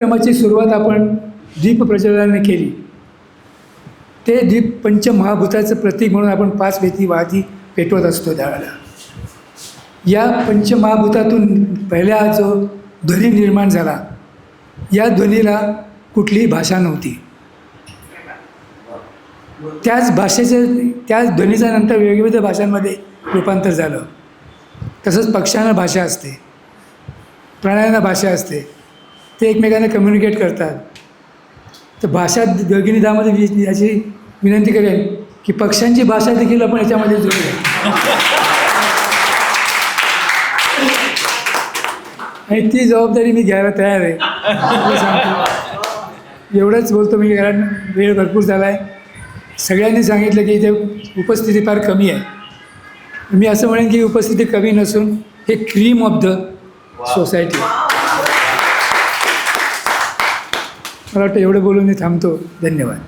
कार्यक्रमाची सुरुवात आपण दीप प्रज्वलनाने केली. ते दीप पंचमहाभूताचं प्रतीक म्हणून आपण 5 वेती वाती पेटवत असतो त्यावेळेला. या पंचमहाभूतातून पहिला जो ध्वनी निर्माण झाला, या ध्वनीला कुठलीही भाषा नव्हती. त्याच ध्वनीचा नंतर वेगवेगळ्या भाषांमध्ये रूपांतर झालं. तसंच पक्ष्यांना भाषा असते, प्राण्यांना भाषा असते, ते एकमेकांना कम्युनिकेट करतात. तर भाषा भगिनीदामध्ये याची विनंती करेन की पक्ष्यांची भाषा देखील आपण याच्यामध्ये जोडूया आणि ती जबाबदारी मी घ्यायला तयार आहे. एवढंच बोलतो मी, कारण वेळ भरपूर झाला आहे. सगळ्यांनी सांगितलं की इथे उपस्थिती फार कमी आहे. मी असं म्हणेन की उपस्थिती कमी नसून हे क्रीम ऑफ द सोसायटी. मला वाटतं एवढं बोलून मी थांबतो. धन्यवाद.